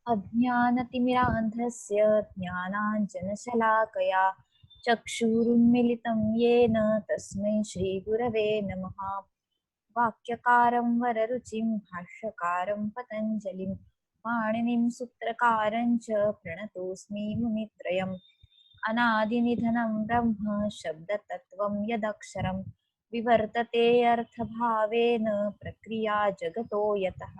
अज्ञानतिमिरान्धस्य ज्ञानाञ्जनशलाकया चक्षुरुन्मिलितं येन तस्मै श्रीगुरवे नमः। वाक्यकारं वररुचिं भाष्यकारं पतञ्जलिं पाणिनिं सूत्रकारं च प्रणतोऽस्मि मुनित्रयम्। अनादिनिधनं ब्रह्म शब्दतत्त्वं यदक्षरं विवर्तते अर्थभावेन प्रक्रिया जगतो यतः।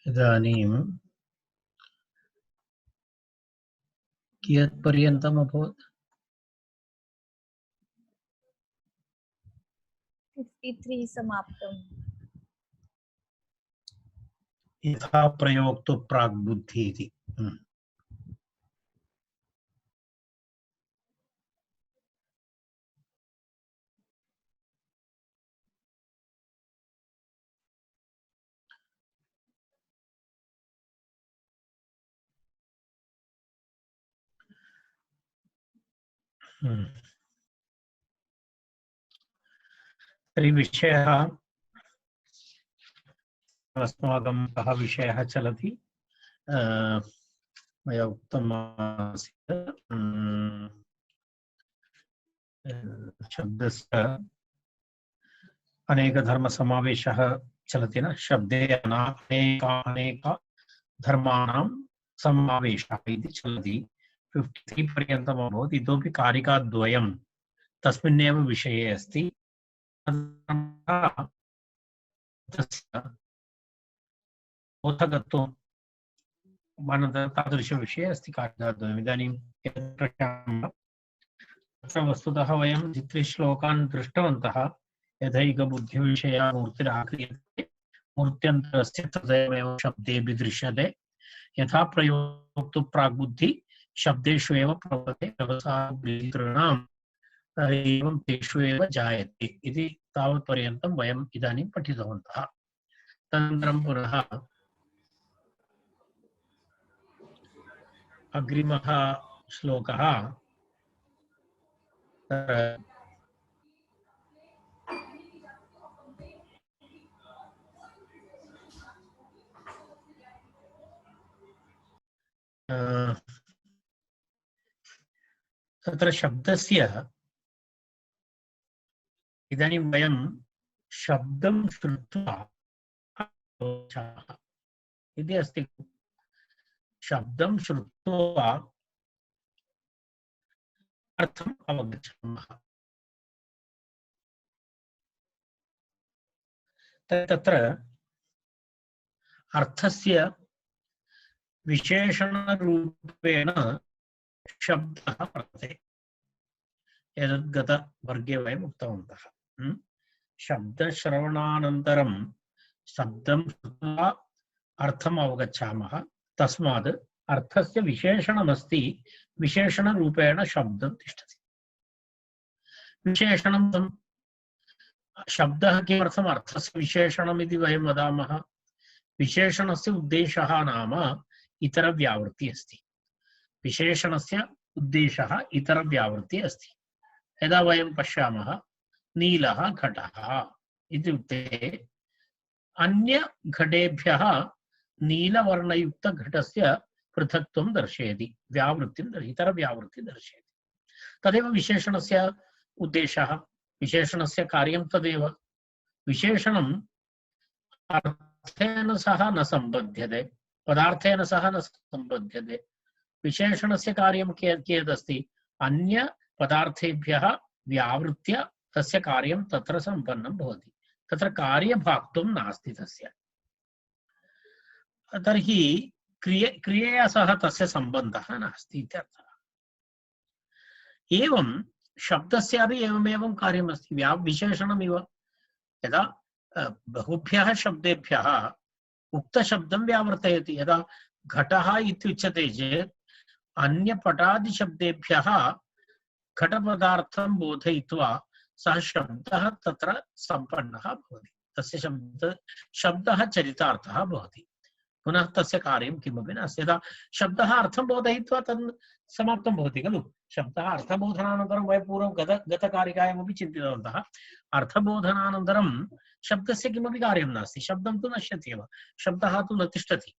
इदानीं कियत् पर्यन्तम् अभवत्? 53 समाप्तम्। यथा प्रयोक्तु प्राग्बुद्धि इति। तर्हि विषयः अस्माकं कः विषयः चलति? मया उक्तम् आसीत् शब्दस्य अनेकधर्मसमावेशः चलति न, शब्दे अनेक धर्माणां समावेशः इति चलति। 53 पर्यन्तम् अभवत्। इतोपि कारिकाद्वयं तस्मिन्नेव विषये अस्ति। बोधकत्वम् अनन्तरं तादृशविषये अस्ति कारिकाद्वयम्। इदानीं तत्र वस्तुतः वयं द्विश्लोकान् दृष्टवन्तः। यथैकबुद्धिविषया मूर्तिराक्रियते मूर्त्यन्तरस्य तदेव शब्देऽपि दृश्यते। यथा प्रयोक्तु प्राग्बुद्धि शब्देषु एव प्रवर्तते व्यवसायतॄणाम् एवं तेषु एव जायते इति तावत्पर्यन्तं वयम् इदानीं पठितवन्तः। तदनन्तरं पुनः अग्रिमः श्लोकः तत्र शब्दस्य इदानीं वयं शब्दं श्रुत्वा इति अस्ति। शब्दं श्रुत्वा अर्थम् अवगच्छामः। तत्र अर्थस्य विशेषणरूपेण शब्दः वर्तते। एतद् गतवर्गे वयम् उक्तवन्तः। शब्दश्रवणानन्तरं शब्दं श्रुत्वा अर्थम् अवगच्छामः। तस्मात् अर्थस्य विशेषणमस्ति, विशेषणरूपेण शब्दं तिष्ठति। विशेषणं शब्दः किमर्थम् अर्थस्य विशेषणम् इति वयं वदामः? विशेषणस्य उद्देशः नाम इतरव्यावृत्तिः अस्ति। विशेषणस्य उद्देशः इतरव्यावृत्तिः अस्ति। यदा वयं पश्यामः नीलः घटः इत्युक्ते अन्य घटेभ्यः नीलवर्णयुक्तघटस्य पृथक्त्वं दर्शयति, व्यावृत्तिं इतरव्यावृत्तिं दर्शयति। तदेव विशेषणस्य उद्देशः, विशेषणस्य कार्यं तदेव। विशेषणम् अर्थेन सह न सम्बध्यते, पदार्थेन सह न सम्बध्यते। विशेषणस्य कार्यं कियदस्ति? अन्य पदार्थेभ्यः व्यावृत्य तस्य कार्यं तत्र सम्पन्नं भवति। तत्र कार्यभाक्त्वं नास्ति तस्य। तर्हि क्रियया सह तस्य सम्बन्धः नास्ति इत्यर्थः। एवं शब्दस्यापि एवमेवं कार्यमस्ति, विशेषणमिव। यदा बहुभ्यः शब्देभ्यः उक्तशब्दं व्यावर्तयति। यदा घटः इत्युच्यते चेत् अन्यपटादिशब्देभ्यः घटपदार्थं बोधयित्वा सः शब्दः तत्र सम्पन्नः भवति। तस्य शब्दः चरितार्थः भवति। पुनः तस्य कार्यं किमपि नास्ति। यदा शब्दः अर्थं बोधयित्वा तद् समाप्तं भवति खलु। शब्दः अर्थबोधनानन्तरं वयं पूर्वं गतकारिकायामपि चिन्तितवन्तः। अर्थबोधनानन्तरं शब्दस्य किमपि कार्यं नास्ति। शब्दं तु नश्यति एव, शब्दः तु न तिष्ठति।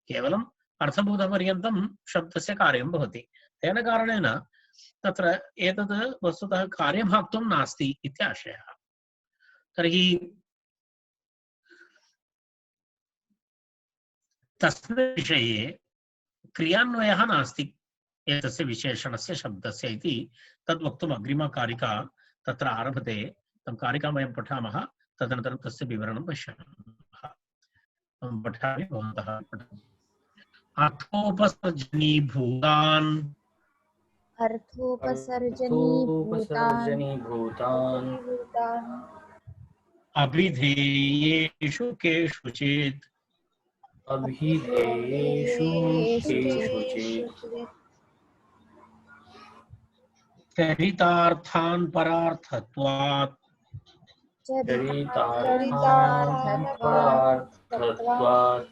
केवलम् अर्थबोधपर्यन्तं शब्दस्य कार्यं भवति। तेन कारणेन तत्र एतद् वस्तुतः कार्यभाक्त्वं नास्ति इत्याशयः। तर्हि तस्मिन् विषये क्रियान्वयः नास्ति एतस्य विशेषणस्य शब्दस्य इति तद् वक्तुम् अग्रिमकारिका तत्र आरभते। तं कारिकां वयं पठामः, तदनन्तरं तस्य विवरणं पश्यामः। पठामि, भवन्तः पठन्तु। अर्थोपसर्जनीभूतान् अर्थोपसर्जनीभूतान् अभिधेयेषु केषुचित् अभिधेयेषु केषुचित् चरितार्थान् परार्थत्वात् चरितार्थान् परार्थत्वात्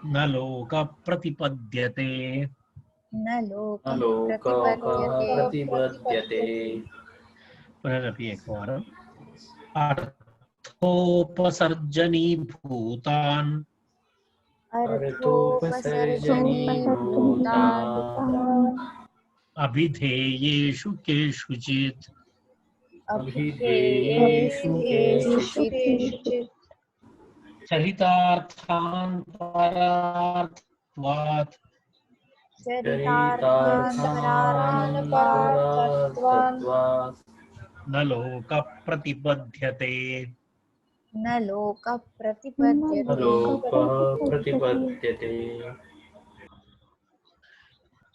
न लोकप्रतिपद्यते प्रतिपद्यते। पुनरपि एकवारम्। अर्थोपसर्जनीभूतान् अभिधेयेषु केषुचित् चरितार्थान् परार्थत्वात् न लोकप्रतिपद्यते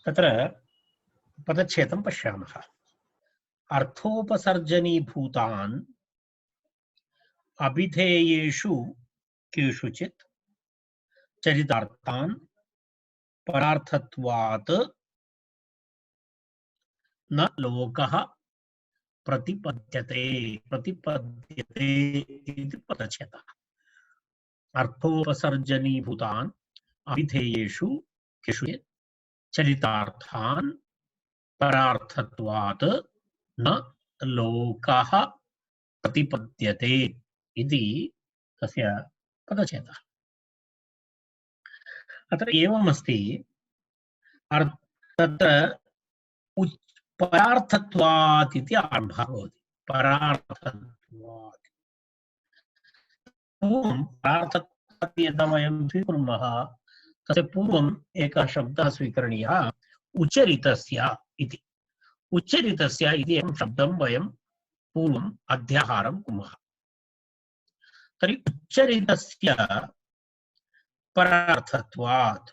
तत्र पदच्छेदं पश्यामः। अर्थोपसर्जनीभूतान् अभिधेयेषु केषुचित् चरितार्थान् परार्थत्वात् न लोकः प्रतिपद्यते इति पदच्छेदः। अर्थोपसर्जनीभूतान् अभिधेयेषु केषुचित् चरितार्थान् परार्थत्वात् न लोकः प्रतिपद्यते इति तस्य पदच्छेदः। अत्र एवमस्ति, तत्र परार्थत्वात् इति आरम्भः भवति। परार्थत्वात् पूर्वं परार्थत्वात् यदा वयं स्वीकुर्मः तस्य पूर्वम् एकः शब्दः स्वीकरणीयः, उच्चरितस्य इति। उच्चरितस्य इति एकं शब्दं वयं पूर्वम् अध्याहारं कुर्मः। तर्हि उच्चरितस्य परार्थत्वात्,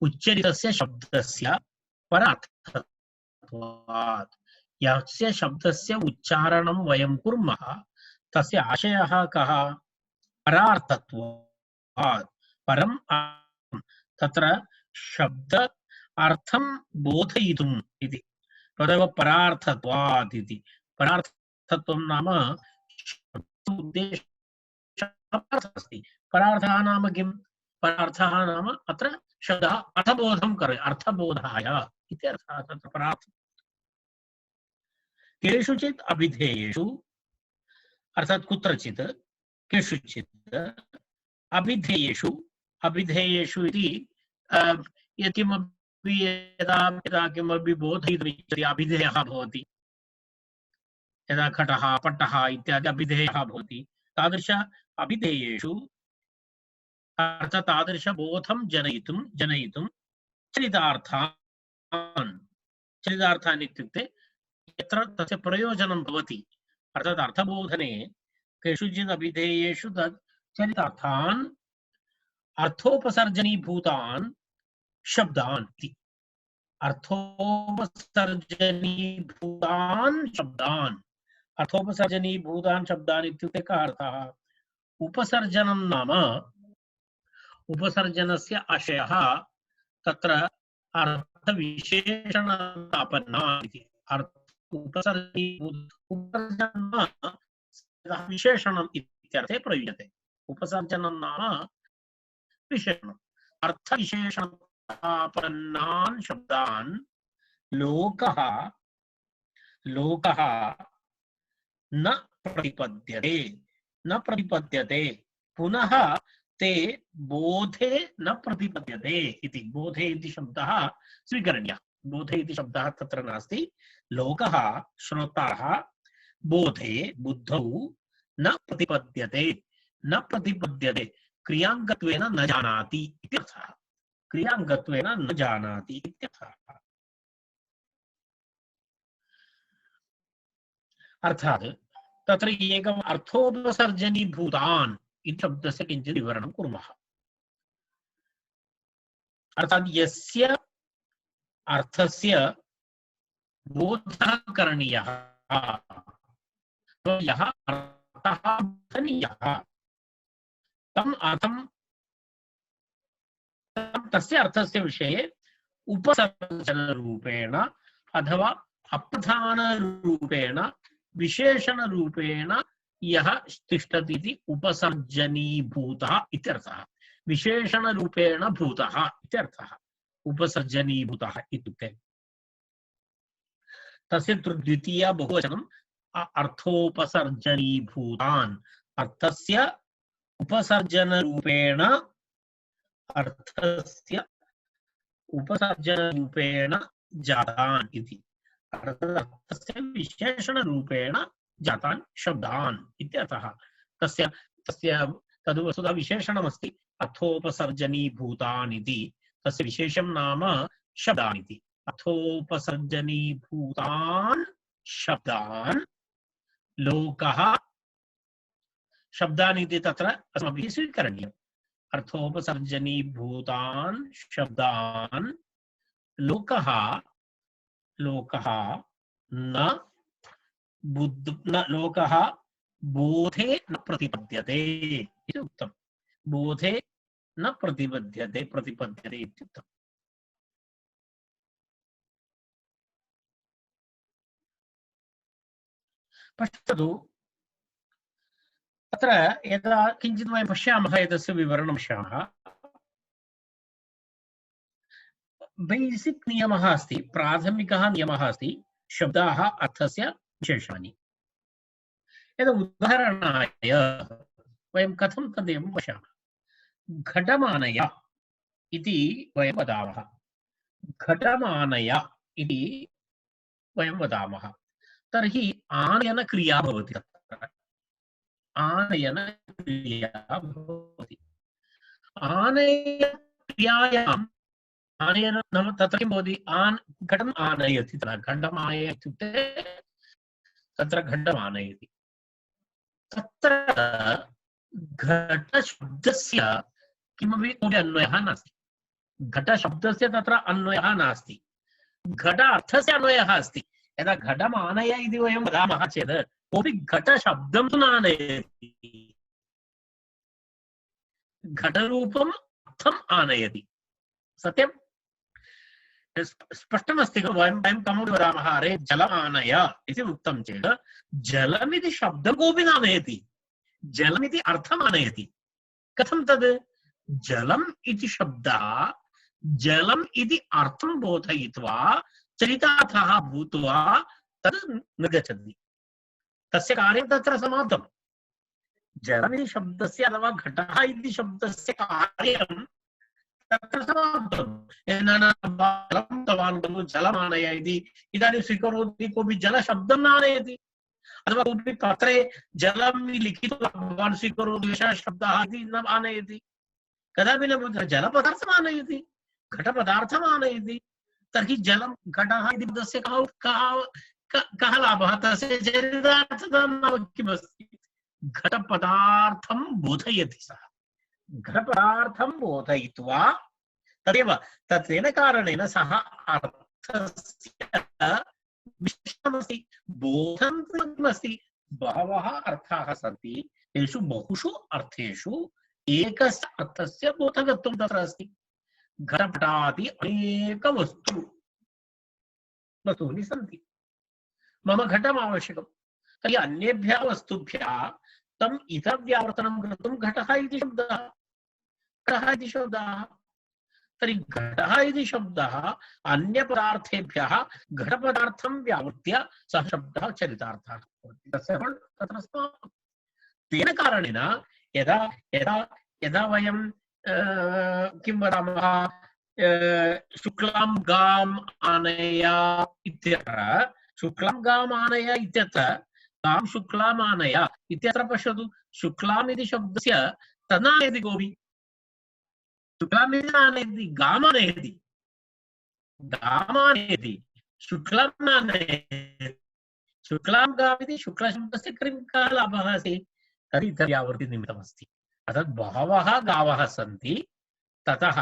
उच्चरितस्य शब्दस्य परार्थत्वात्, यस्य शब्दस्य उच्चारणं वयं कुर्मः तस्य आशयः कः? परार्थत्वात्। परं तत्र शब्द अर्थं बोधयितुम् इति तदेव परार्थत्वात् इति। परार्थत्वं नाम उद्देशः अस्ति। परार्थः नाम किं? परार्थः नाम अत्र शब्दः अर्थबोधं करोति, अर्थबोधाय इत्यर्थः तत्र परार्थ। केषुचित् अभिधेयेषु अर्थात् कुत्रचित्, केषुचित् अभिधेयेषु, अभिधेयेषु इति यत्किमपि यदा किमपि बोधयितुम् इच्छति अभिधेयः भवति। यदा घटः पट्टः इत्यादि अभिधेयः भवति, तादृश अभिधेयेषु अर्थात् तादृशबोधं जनयितुं चरितार्थान् इत्युक्ते यत्र तस्य प्रयोजनं भवति, अर्थात् अर्थबोधने केषुचित् अभिधेयेषु तत् चरितार्थान् अर्थोपसर्जनीभूतान् शब्दान् इति। अर्थोपसर्जनीभूतान् शब्दान्, अर्थोपसर्जनीभूतान् शब्दान् इत्युक्ते कः अर्थः? उपसर्जनं नाम उपसर्जनस्य आशयः तत्र अर्थविशेषणस्थापना इति। उपसर्जनं विशेषणम् इत्यर्थे प्रयुज्यते। उपसर्जनं नाम विशेषणम्। अर्थविशेषणापन्नान् शब्दान् लोकः न प्रतिपद्यते पुनः ते बोधे न प्रतिपद्यते इति। बोधे इति शब्दः स्वीकरणीयः। बोधे इति शब्दः तत्र नास्ति। लोकः श्रोतारः बोधे बुद्धौ न प्रतिपद्यते क्रियाङ्गत्वेन न जानाति इत्यर्थः। क्रियाङ्गत्वेन न जानाति इत्यर्थः। अर्थात् तत्र एकम् अर्थोपसर्जनीभूतान् इति शब्दस्य किञ्चित् विवरणं कुर्मः। अर्थात् यस्य अर्थस्य बोधः करणीयः, यः अर्थः बोधनीयः, तम् अर्थं तस्य अर्थस्य विषये उपसर्जनरूपेण अथवा अप्रधानरूपेण विशेषणरूपेण यः तिष्ठति इति उपसर्जनीभूतः इत्यर्थः। विशेषणरूपेण भूतः इत्यर्थः। उपसर्जनीभूतः इत्युक्ते तस्य द्वितीया बहुवचनम् अर्थोपसर्जनीभूतान्। अर्थस्य उपसर्जनरूपेण जातान् इति। अर्थस्य विशेषणरूपेण जातान् शब्दान् इत्यर्थः। तस्य तद् वस्तुतः विशेषणमस्ति अर्थोपसर्जनीभूतान् इति। तस्य विशेषं नाम शब्दान् इति। अर्थोपसर्जनीभूतान् शब्दान् लोकः। शब्दान् इति तत्र अस्माभिः स्वीकरणीयम्। अर्थोपसर्जनीभूतान् शब्दान् लोकः लोकः बोधे न प्रतिपद्यते इति उक्तम्। बोधे न प्रतिपद्यते इत्युक्तम्। पश्यतु, तत्र यदा किञ्चित् वयं पश्यामः, एतस्य विवरणं पश्यामः, बेसिक् नियमः अस्ति, प्राथमिकः नियमः अस्ति, शब्दाः अर्थस्य विशेषणानि। यदा उदाहरणाय वयं कथं तदेव पश्यामः। घटमानय इति वयं वदामः। घटमानय इति वयं वदामः। तर्हि आनयनक्रिया भवति। आनयनक्रियायाम् आनयन नाम तत्र किं भवति? घटम् आनयति। घटम् आनय इत्युक्ते तत्र घटम् आनयति। तत्र घटशब्दस्य किमपि कोऽपि अन्वयः नास्ति। घटशब्दस्य तत्र अन्वयः नास्ति। घट अर्थस्य अन्वयः अस्ति। यदा घटम् आनय इति वयं वदामः चेत् कोऽपि घटशब्दं तु नानयति। घटरूपम् अर्थम् आनयति। सत्यं स्पष्टमस्ति खलु? वयं कमपि वदामः, अरे जलम् आनय इति उक्तं चेत् जलमिति शब्दं कोऽपि नानयति, जलमिति अर्थम् आनयति। कथं तद्? जलम् इति शब्दः जलम् इति अर्थं बोधयित्वा चरितार्थः भूत्वा तद् न गच्छति। तस्य कार्यं तत्र समाप्तं। जलमिति शब्दस्य अथवा घटः इति शब्दस्य कार्यं तत्र समाप्तं। जलमानय इति इदानीं स्वीकरोति, कोऽपि जलशब्दं नानयति, अथवा कोऽपि पत्रे जलं लिखित्वा भवान् स्वीकरोतु एषः शब्दः इति न आनयति, कदापि न भवति। जलपदार्थम् आनयति, घटपदार्थम् आनयति। तर्हि जलं घटः इति पदस्य कः लाभः? तस्य चरितार्थता नाम किमस्ति? घटपदार्थं बोधयति सः। घटपदार्थं बोधयित्वा तदेव तेन कारणेन सः अर्थस्य विशेषणमस्ति। बोधं किमस्ति? बहवः अर्थाः सन्ति, तेषु बहुषु अर्थेषु एकस्य अर्थस्य बोधकत्वं तत्र अस्ति। घटपटादि अनेक वस्तूनि सन्ति। मम घटम् आवश्यकं, तर्हि अन्येभ्यः वस्तुभ्यः तम् इतव्यावर्तनं कर्तुं घटः इति शब्दः, घटः इति शब्दः। तर्हि घटः इति शब्दः अन्यपदार्थेभ्यः घटपदार्थं व्यावृत्य सः शब्दः चरितार्थः भवति। तस्य तत्र समाप्तं। तेन कारणेन यदा यदा यदा वयं किं वदामः, शुक्लां गाम् आनय इत्यत्र, शुक्लां गाम् आनय इत्यत्र गां शुक्लाम् आनय इत्यत्र पश्यतु, शुक्लाम् इति शब्दस्य तनानयति कोऽपि, शुक्लाम् इति नानयति, गामानयति, गामानयति, शुक्लां नानयति। शुक्लां गाम् इति शुक्लशब्दस्य कः लाभः अस्ति? तर्हि इतर्यावृत्तिनिमित्तमस्ति। अर्थात् बहवः गावः सन्ति, ततः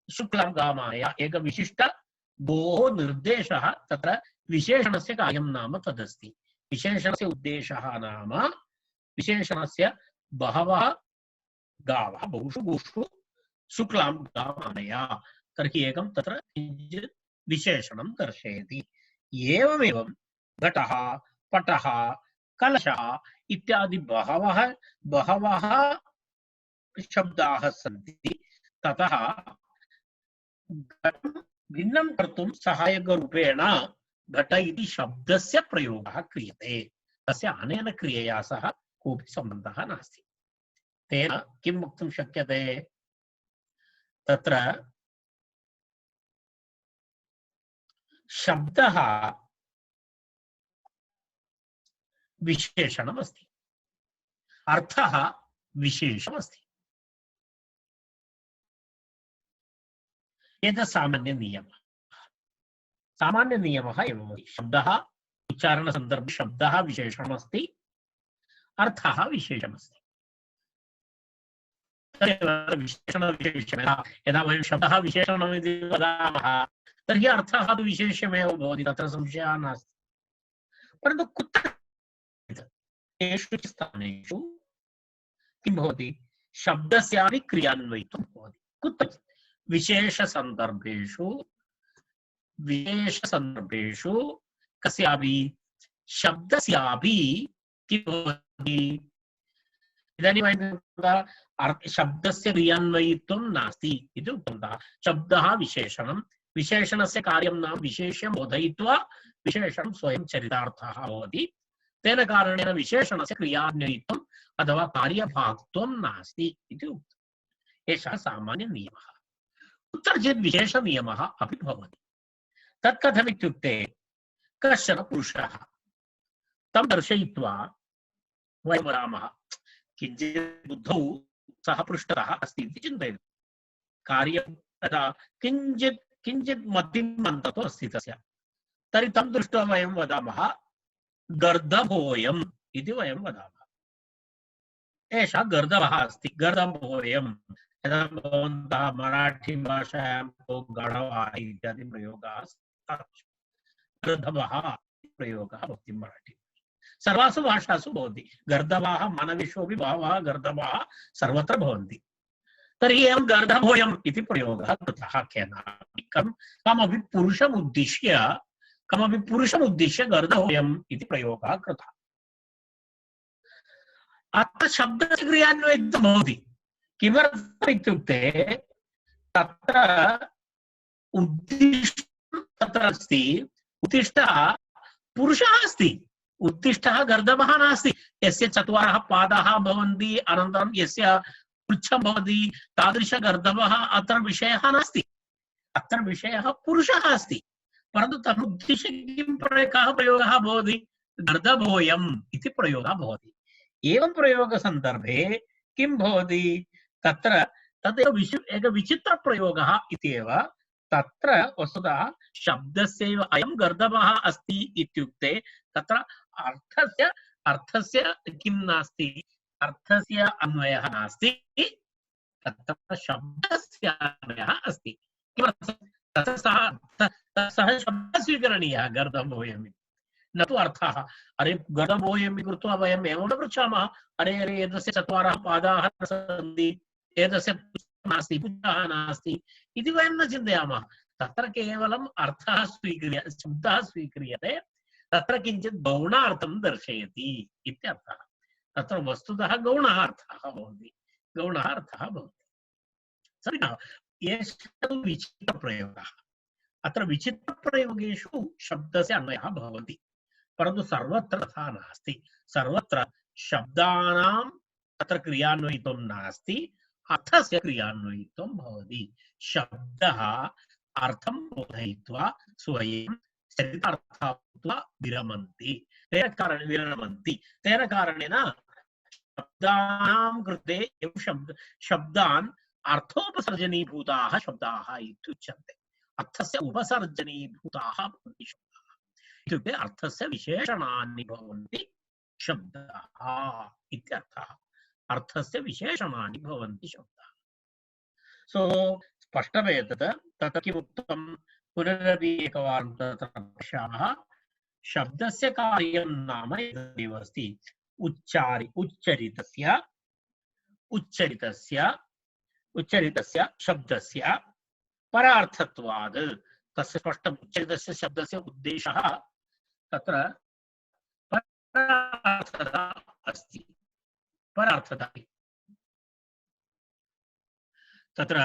शुक्लां गामानय एकः विशिष्ट गोः निर्देशः, तत्र विशेषणस्य कार्यं नाम तदस्ति। विशेषणस्य उद्देशः नाम विशेषणस्य बहवः गावः बहुषु गोषु शुक्लां गामानय, तर्हि एकं तत्र किञ्चित् विशेषणं दर्शयति। एवमेवं घटः, पटः, कलशः इत्यादि बहवः बहवः शब्दाः सन्ति, ततः घटं भिन्नं कर्तुं सहायकरूपेण घट इति शब्दस्य प्रयोगः क्रियते। तस्य अनेन क्रियया सह कोऽपि सम्बन्धः नास्ति। तेन किं वक्तुं शक्यते? तत्र शब्दः विशेषणमस्ति, अर्थः विशेषमस्ति। एतत् सामान्यनियमः। सामान्यनियमः एवमस्ति, शब्दः उच्चारणसन्दर्भे शब्दः विशेषणमस्ति, अर्थः विशेषमस्ति। यदा वयं शब्दः विशेषणमिति वदामः तर्हि अर्थः तु विशेष्यमेव भवति, तत्र संशयः नास्ति। परन्तु कुत्र केषु स्थानेषु किं भवति? शब्दस्यापि क्रियान्वयित्वं भवति। कुत्र? विशेषसन्दर्भेषु कस्यापि शब्दस्यापि किं भवति? इदानीं वयं शब्दस्य क्रियान्वयित्वं नास्ति इति उक्तवन्तः। शब्दः विशेषणं, विशेषणस्य कार्यं नाम विशेष्यं बोधयित्वा विशेषणं स्वयं चरितार्थः भवति। तेन कारणेन विशेषणस्य क्रियान्वयित्वम् अथवा कार्यभाक्त्वं नास्ति इति उक्तम्। एषः सामान्यनियमः। कुत्रचित् विशेषनियमः अपि भवति। तत् कथमित्युक्ते, कश्चन पुरुषः तं दर्शयित्वा वयं वदामः किञ्चित् बुद्धौ सः पृष्ठतः अस्ति इति चिन्तयतु। कार्यं तदा किञ्चित् किञ्चित् मतिमन्ततो अस्ति तस्य। तर्हि तं दृष्ट्वा वयं वदामः गर्दभोऽयम् इति वयं वदामः। एषः गर्दभः अस्ति, गर्दभोऽयं। यदा भवन्तः मराठी भाषायां गाढवः इत्यादि प्रयोगाः, गर्दभः प्रयोगः भवति मराठी। सर्वासु भाषासु भवति। गर्दभाः मानवेष्वपि बहवः गर्दभाः सर्वत्र भवन्ति। तर्हि एवं गर्दभोऽयम् इति प्रयोगः कृतः केनापि, कमपि पुरुषमुद्दिश्य गर्दभोऽयम् इति प्रयोगः कृतः। अत्र शब्दस्य क्रियान्वयित्वं भवति। किमर्थम् इत्युक्ते तत्र उद्दिष्टं तत्र अस्ति, उत्तिष्ठः पुरुषः अस्ति, उत्तिष्ठः गर्दभः नास्ति। यस्य चत्वारः पादाः भवन्ति, अनन्तरं यस्य पृच्छं भवति, तादृशगर्दभः अत्र विषयः नास्ति। अत्र विषयः पुरुषः अस्ति। परन्तु तमुद्दिश्य किं कः प्रयोगः भवति? गर्दभोऽयम् इति प्रयोगः भवति। एवं प्रयोगसन्दर्भे किं भवति? तत्र तदेव एकः विचित्रप्रयोगः इत्येव। तत्र वस्तुतः शब्दस्यैव अयं गर्दभः अस्ति इत्युक्ते तत्र अर्थस्य किं नास्ति, अर्थस्य अन्वयः नास्ति, तत्र शब्दस्य अन्वयः अस्ति। किमर्थं? तत्र सः शब्दः स्वीकरणीयः गर्दभोऽयम्, न तु अर्थः। अरे गर्दभोऽयम् कृत्वा वयम् एवं न पृच्छामः, अरे अरे एतस्य चत्वारः पादाः सन्ति, एतस्य नास्ति, पुच्छः नास्ति इति वयं न चिन्तयामः। तत्र केवलम् अर्थः शब्दः स्वीक्रियते, तत्र किञ्चित् गौणार्थं दर्शयति इत्यर्थः। तत्र वस्तुतः गौणः अर्थः भवति, गौणः अर्थः भवति। समीचीनः। एषः विचित्रप्रयोगः। अत्र विचित्रप्रयोगेषु शब्दस्य अन्वयः भवति, परन्तु सर्वत्र तथा नास्ति। सर्वत्र शब्दानां तत्र क्रियान्वयित्वं नास्ति, अर्थस्य क्रियान्वयित्वं भवति। शब्दः अर्थं बोधयित्वा स्वयं चरितार्थः भूत्वा विरमन्ति। तेन कारणेन शब्दानां कृते एव शब्दान् अर्थोपसर्जनीभूताः शब्दाः इत्युच्यन्ते। अर्थस्य उपसर्जनीभूताः भवन्ति शब्दाः, इत्युक्ते अर्थस्य विशेषणानि भवन्ति शब्दाः इत्यर्थः। अर्थस्य विशेषणानि भवन्ति शब्दाः। सो स्पष्टमेतत्। तत्र किमुक्तं पुनरपि एकवारं तत्र पश्यामः। शब्दस्य कार्यं नाम एतदेव अस्ति। उच्चरितस्य शब्दस्य परार्थत्वात्। तस्य स्पष्टम्। उच्चरितस्य शब्दस्य उद्देशः तत्र परार्थता अस्ति। परार्थता तत्र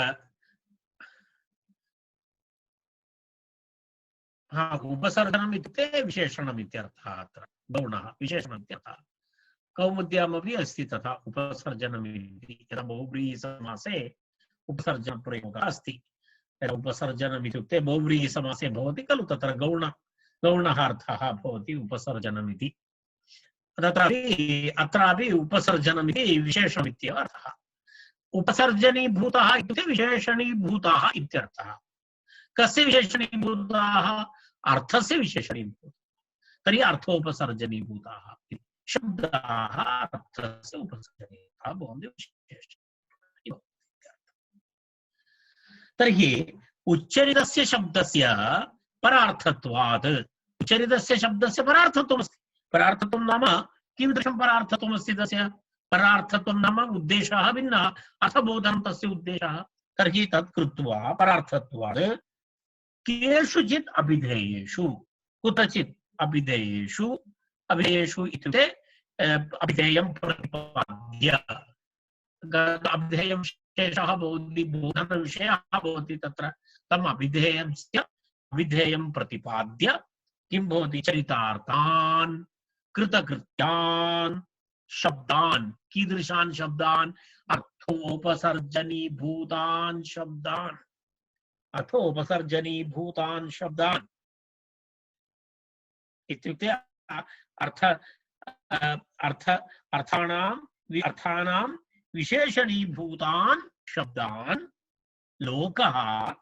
उपसर्जनम् इत्युक्ते विशेषणम् इत्यर्थः। अत्र गौणः विशेषणम् इत्यर्थः। कौमुद्यामपि अस्ति तथा उपसर्जनम् इति। यदा बहुव्रीहिसमासे उपसर्जनप्रयोगः अस्ति। उपसर्जनम् इत्युक्ते बहुव्रीहिसमासे भवति खलु, तत्र गौणः अर्थः भवति उपसर्जनम् इति। अत्रापि उपसर्जनम् इति विशेषणमित्येव अर्थः। उपसर्जनीभूतः इत्युक्ते विशेषणीभूताः इत्यर्थः। कस्य विशेषणीभूताः? अर्थस्य विशेषणीभूताः। तर्हि अर्थोपसर्जनीभूताः शब्दाः अर्थस्य उपसर्जनीभूताः भवन्ति विशेषणानि। तर्हि उच्चरितस्य शब्दस्य परार्थत्वात्। उच्चरितस्य शब्दस्य परार्थत्वमस्ति। परार्थत्वं नाम कीदृशं परार्थत्वमस्ति तस्य? परार्थत्वं नाम उद्देशः भिन्नः, अर्थबोधनं तस्य उद्देशः। तर्हि तत् कृत्वा परार्थत्वात् केषुचित् अभिधेयेषु, कुत्रचित् अभिधेयेषु इत्युक्ते अभिधेयं प्रतिपाद्य, अभिधेयं विशेषः भवति, बोधनविषयः भवति। तत्र तम् अभिधेयं प्रतिपाद्य किं भवति? चरितार्थान्, कृतकृत्यान् शब्दान्। कीदृशान् शब्दान्? अर्थोपसर्जनीभूतान् शब्दान्। अर्थोपसर्जनीभूतान् शब्दान् इत्युक्ते अर्थानां विशेषणीभूतान् शब्दान् लोकः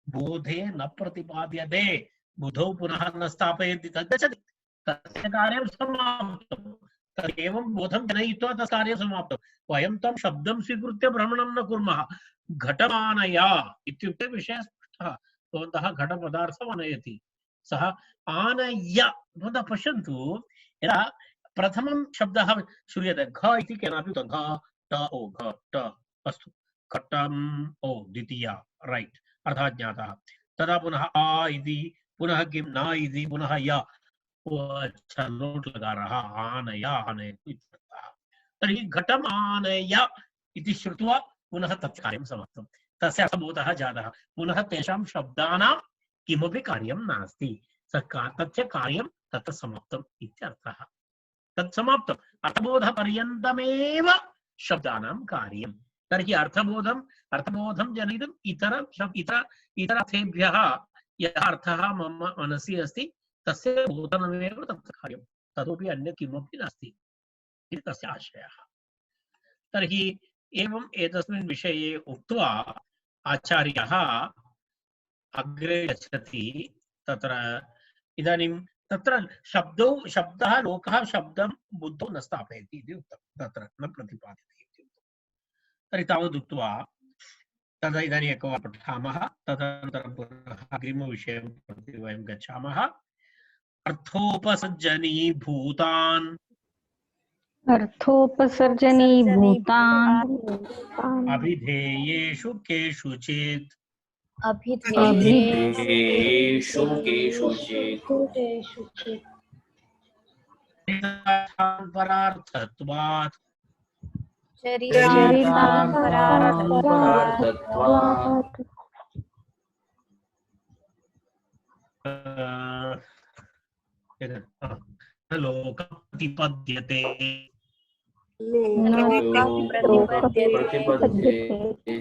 बोधे न प्रतिपाद्यते। बुधौ पुनः न स्थापयति तद्गच्छति, तस्य कार्यं समाप्तं। एवं बोधं जनयित्वा तस्य कार्यं समाप्तं। वयं तं शब्दं स्वीकृत्य भ्रमणं न कुर्मः। घटमानय इत्युक्ते विषयः स्पष्टः। भवन्तः घटपदार्थम् आनयति, सः आनय। भवन्तः पश्यन्तु, यदा प्रथमं शब्दः श्रूयते घ इति केनापि घ ट ओ घ ट अस्तु घटम् ओ द्वितीया रैट् अर्थः ज्ञातः। तदा पुनः आ इति, पुनः किं न इति, पुनः य अच्छा लोट् लकारः आनय आनयतु इत्यर्थः। तर्हि घटम् आनय इति श्रुत्वा पुनः तत् कार्यं समाप्तं। तस्य अर्थबोधः जातः। पुनः तेषां शब्दानां किमपि कार्यं नास्ति, तस्य कार्यं तत्र समाप्तम् इत्यर्थः। तत् समाप्तम्। अर्थबोधपर्यन्तमेव शब्दानां कार्यं। तर्हि अर्थबोधं जनयितुम् इतरर्थेभ्यः यः अर्थः मम मनसि अस्ति तस्य बोधनमेव तत्र कार्यं, ततोपि अन्यत् किमपि नास्ति इति तस्य आशयः। तर्हि एवम् एतस्मिन् विषये उक्त्वा आचार्यः अग्रे गच्छति। तत्र इदानीं तत्र शब्दः लोकः शब्दं बुद्धौ न स्थापयति इति उक्तं, तत्र न प्रतिपाद्यते इति उक्तं। तर्हि तावदुक्त्वा तदा इदानीम् एकवारं पठामः, तदनन्तरं पुनः अग्रिमविषयं प्रति वयं गच्छामः। अर्थोपसर्जनीभूतान् अभिधेयेषु केषुचित् अभिधेयेषु केषुचित् परार्थत्वात् चरितार्थपरार्थत्वात् परार्थत्वात् लोकप्रतिपद्यते लोकः प्रतिपद्यते। प्रतिपद्यते।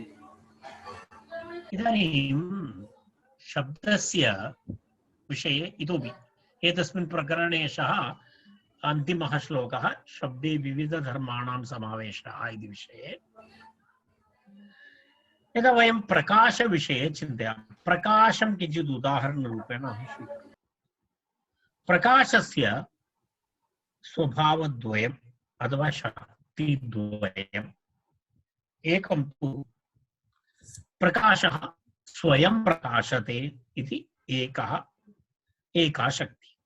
इदानीं शब्दस्य विषये इतोपि एतस्मिन् प्रकरणे सः अन्तिमः श्लोकः शब्दे विविधधर्माणां समावेशः इति विषये। यदा वयं प्रकाशविषये चिन्तयामः, प्रकाशं किञ्चित् उदाहरणरूपेण अहं स्वीकरोमि। प्रकाशस्य स्वभावद्वयम् अथवा शक्तिद्वयम्। एकं तु प्रकाशः स्वयं प्रकाशते इति एका शक्ति।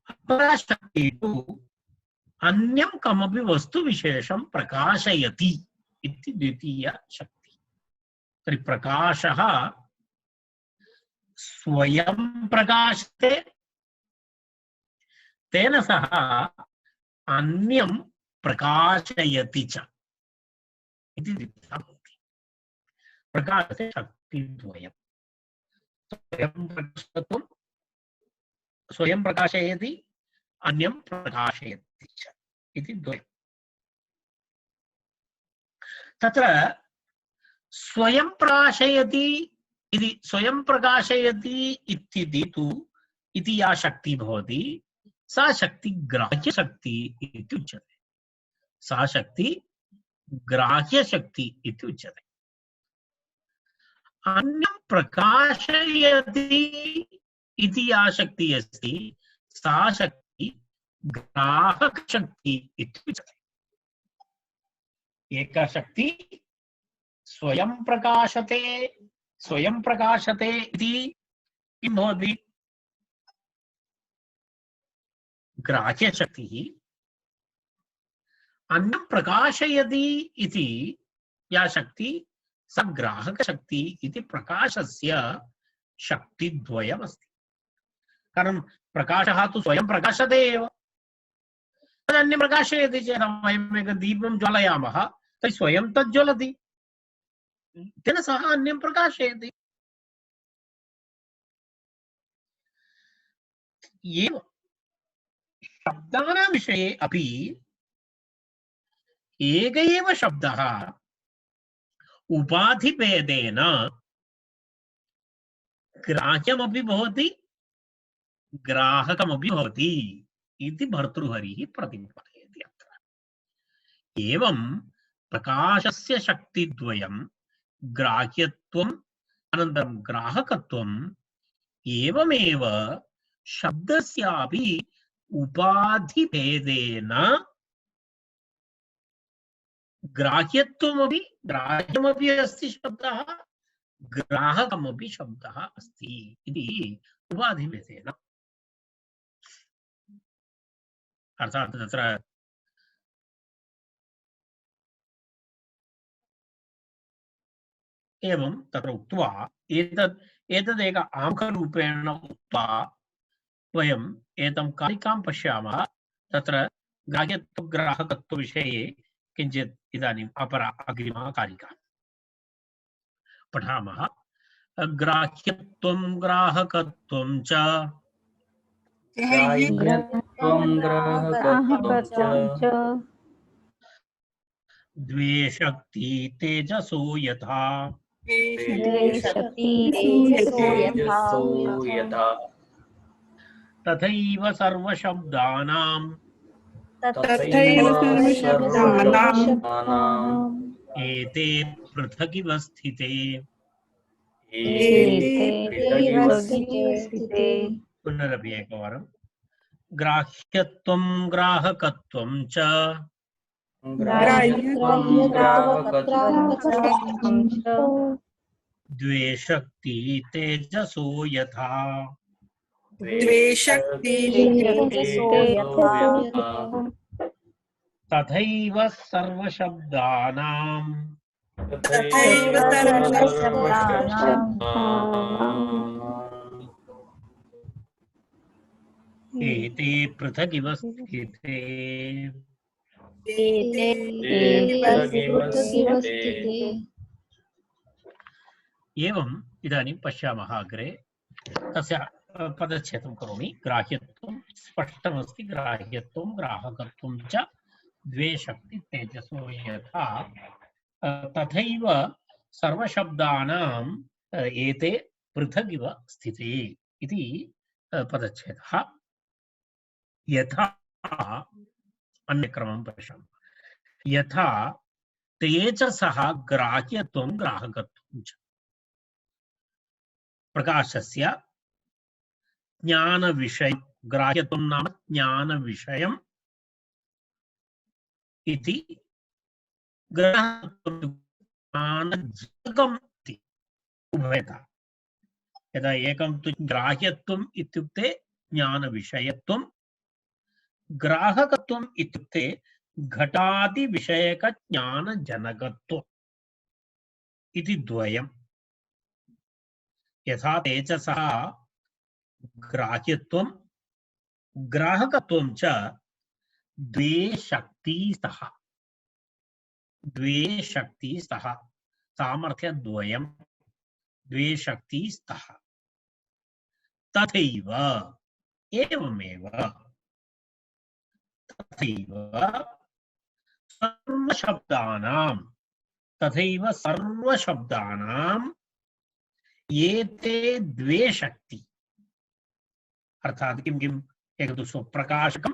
अपरा शक्ति तु अन्यं कमपि वस्तुविशेषं प्रकाशयति इति द्वितीया शक्ति। तर्हि प्रकाशः स्वयं प्रकाशते, तेन सह अन्यं प्रकाशयति च इति द्वितीया भवति। प्रकाशते शक्तिद्वयम्। स्वयं प्रकाशयति, अन्यं प्रकाशयति च इति द्वयम्। तत्र स्वयं प्रकाशयति इति तु इति या शक्ति भवति, सा शक्ति ग्राह्यशक्ति इति उच्यते। सा शक्ति ग्राह्यशक्ति इति उच्यते। अन्यं प्रकाशयति इति या शक्ति अस्ति, सा शक्ति ग्राहकशक्ति इति उच्यते। एका शक्ति स्वयं प्रकाशते इति किं भवति? ग्राह्यशक्तिः। अन्यं प्रकाशयति इति या शक्ति, सा ग्राहकशक्ति इति प्रकाशस्य शक्तिद्वयमस्ति। कारण प्रकाशः तु स्वयं प्रकाशते एव, तदन्यं प्रकाशयति चेत् वयम् एकं दीपं ज्वालयामः, तर्हि स्वयं तत् ज्वलति, तेन सह अन्यं प्रकाशयति। एवं शब्दानां विषये अपि एक एव शब्दः उपाधिभेदेन ग्राह्यमपि भवति, ग्राहकमपि भवति इति भर्तृहरिः प्रतिपादयति अत्र। एवं प्रकाशस्य शक्तिद्वयं ग्राह्यत्वम् अनन्तरं ग्राहकत्वम्, एवमेव शब्दस्यापि उपाधिभेदेन ग्राह्यत्वमपि ग्राह्यमपि अस्ति शब्दः, ग्राहकमपि शब्दः अस्ति इति उपाधिभेदेन। अर्थात् तत्र एवं तत्र उक्त्वा एतदेक आमुखरूपेण उक्त्वा वयम् एतं कारिकां पश्यामः। तत्र ग्राह्यत्वग्राहकत्वविषये किञ्चित् इदानीम् अग्रिमा कारिका पठामः। ग्राह्यत्वं ग्राहकत्वं च द्वे शक्ति तेजसो यथा तथैव सर्वशब्दानां एते पृथगिव स्थिते। पुनरपि एकवारं। ग्राह्यत्वं ग्राहकत्वं च द्वे शक्ति तेजसो यथा तथैव सर्वशब्दानां एते पृथगिव स्थिते एते पृथगिव स्थिते एवम् इदानीं पश्यामः अग्रे तस्य पदच्छेदं करोमि। ग्राह्यत्वं स्पष्टमस्ति, ग्राह्यत्वं ग्राहकत्वं च द्वे शक्ति तेजसो यथा तथैव सर्वशब्दानां एते पृथगिव स्थिते इति पदच्छेदः। यथा अन्यक्रमं पश्यामः। यथा तेजसः ग्राह्यत्वं ग्राहकत्वं च प्रकाशस्य ज्ञानविषयं, ग्राह्यत्वं नाम ज्ञानविषयम् इति, ग्राहकत्वं ज्ञानजनकम् इति उभयतः। यदा एकं तु ग्राह्यत्वम् इत्युक्ते ज्ञानविषयत्वं, ग्राहकत्वम् इत्युक्ते घटादिविषयकज्ञानजनकत्वम् इति द्वयम्। यथा तेजसः ग्राह्यत्वं ग्राहकत्वं च द्वे शक्तिस्तः, द्वे शक्तिस्तः, सामर्थ्यद्वयं द्वे शक्तिस्तः। तथैव एवमेव तथैव सर्वशब्दानां, तथैव सर्वशब्दानां एते द्वे शक्ति, अर्थात किं किम्, एकं तु स्वप्रकाशकम्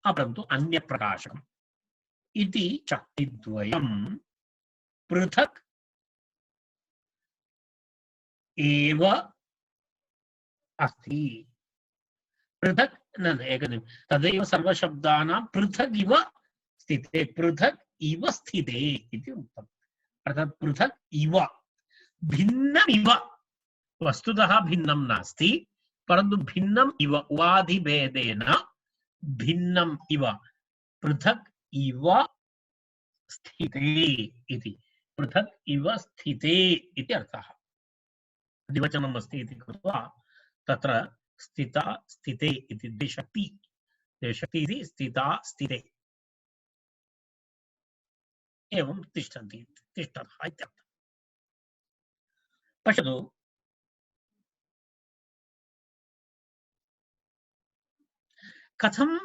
अपरं तु अन्यप्रकाशकम् इति शक्तिद्वयं पृथक् एव अस्ति। पृथक् न एकं तदैव सर्वशब्दानां पृथक् इव स्थिते, पृथक् इव स्थिते इति उक्तम्। अर्थात् पृथक् इव, भिन्नमिव, वस्तुतः भिन्नं नास्ति परन्तु भिन्नम् इव, उपाधिभेदेन भिन्नम् इव, पृथक् इव स्थिते इति, पृथक् इव स्थिते इति अर्थः। द्विवचनम् अस्ति इति कृत्वा तत्र स्थिता स्थिते इति द्विशक्ति, द्विशक्ति इति स्थिता स्थिते एवं तिष्ठन्ति, तिष्ठतः इत्यर्थः। पश्यतु, कथं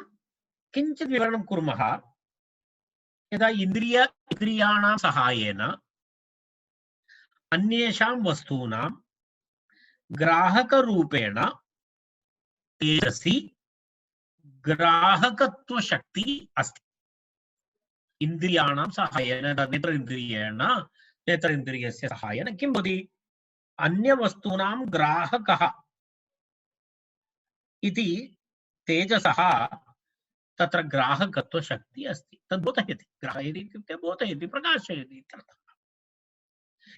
किञ्चित् विवरणं कुर्मः। यदा इन्द्रियाणां सहायेन अन्येषां वस्तूनां ग्राहकरूपेण तेजसि ग्राहकत्वशक्ति अस्ति। इन्द्रियाणां सहायेन, नेत्रेन्द्रियेण, नेत्रेन्द्रियस्य सहायेन किं भवति, अन्यवस्तूनां ग्राहकः इति तेजसः तत्र ग्राहकत्वशक्ति अस्ति, तद् बोधयति। ग्राहयति इत्युक्ते बोधयति, प्रकाशयति इत्यर्थः।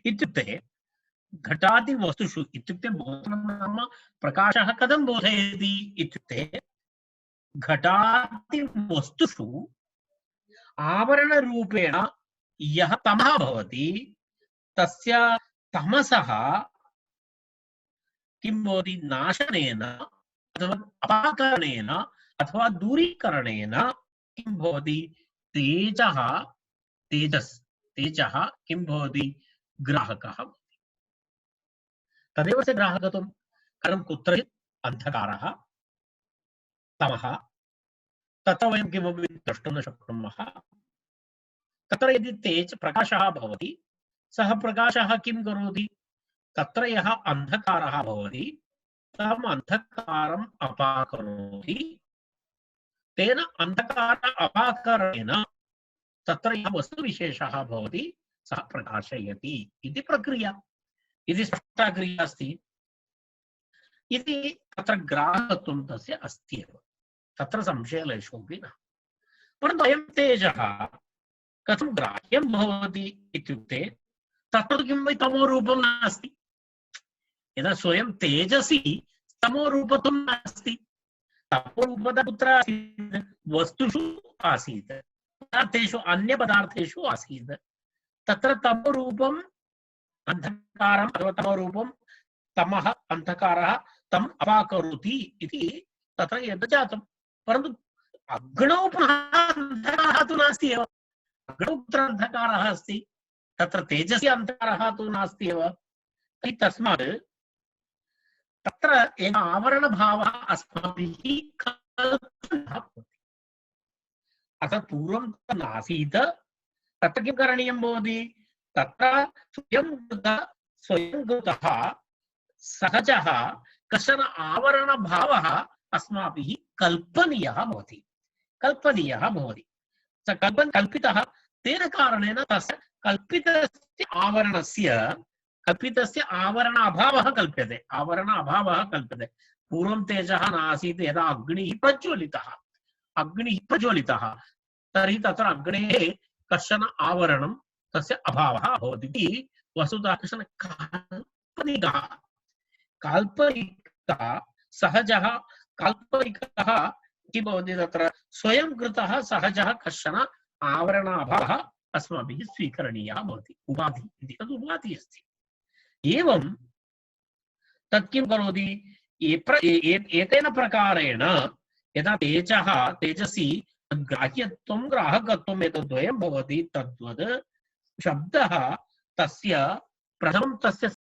इत्युक्ते घटादिवस्तुषु, इत्युक्ते बोधनं नाम प्रकाशः कथं बोधयति इत्युक्ते घटादिवस्तुषु आवरणरूपेण यः तमः भवति तस्य तमसः किं भवति, नाशनेन अथवा अपाकरणेन अथवा दूरीकरणेन किं भवति, तेजः तेजः किं भवति, ग्राहकः भवति। तदेव से ग्राहकत्वं। कारणं कुत्रचित् अन्धकारः, तमः, तत्र वयं किमपि द्रष्टुं न शक्नुमः। तत्र यदि प्रकाशः भवति, सः प्रकाशः किं करोति, तत्र यः अन्धकारः भवति तम् अन्धकारम् अपाकरोति, तेन अन्धकार अपाकरणेन तत्र यः वस्तुविशेषः भवति सः प्रकाशयति इति प्रक्रिया, इति स्पष्टा क्रिया अस्ति। इति तत्र ग्राहकत्वं तस्य अस्ति एव, तत्र संशयलेशोऽपि न। परन्तु अयं तेजः कथं ग्राह्यं भवति इत्युक्ते तत्र किं वै तमोरूपं नास्ति। यदा स्वयं तेजसि तमोरूपत्वं नास्ति, तमोरूपता कुत्र आसीत्, वस्तुषु आसीत्, पदार्थेषु, अन्यपदार्थेषु आसीत्। तत्र तमोरूपम् अन्धकारम् अथवा तमोरूपं तमः अन्धकारः तम् अपाकरोति इति तत्र एतत् जातं। परन्तु अग्नौ पुनः अन्धकारः तु नास्ति एव। अग्नौ कुत्र अन्धकारः अस्ति? तत्र तेजसि अन्धकारः तु नास्ति एव। तस्मात् तत्र एक आवरणभावः अस्माभिः कल्पितः भवति। अतः पूर्वं नासीत्। तत्र किं करणीयं भवति? तत्र स्वयंकृतः सहजः कश्चन आवरणभावः अस्माभिः कल्पनीयः भवति। कल्पितः तेन कारणेन तस्य कल्पितस्य आवरण अभावः कल्प्यते। पूर्वं तेजः नासीत्। यदा अग्निः प्रज्वलितः तर्हि तत्र अग्नेः कश्चन आवरणं तस्य अभावः भवति इति वस्तुतः कश्चन काल्पनिकः सहजः काल्पनिकः किं भवति? तत्र स्वयं कृतः सहजः कश्चन आवरणाभावः अस्माभिः स्वीकरणीयः भवति। उपाधि इति तद् उपाधिः अस्ति। एवं तत् किं करोति? एतेन प्रकारेण यदा तेजसि ग्राह्यत्वं ग्राहकत्वम् एतद्द्वयं भवति, तद्वत् शब्दः तस्य प्रथमं तस्य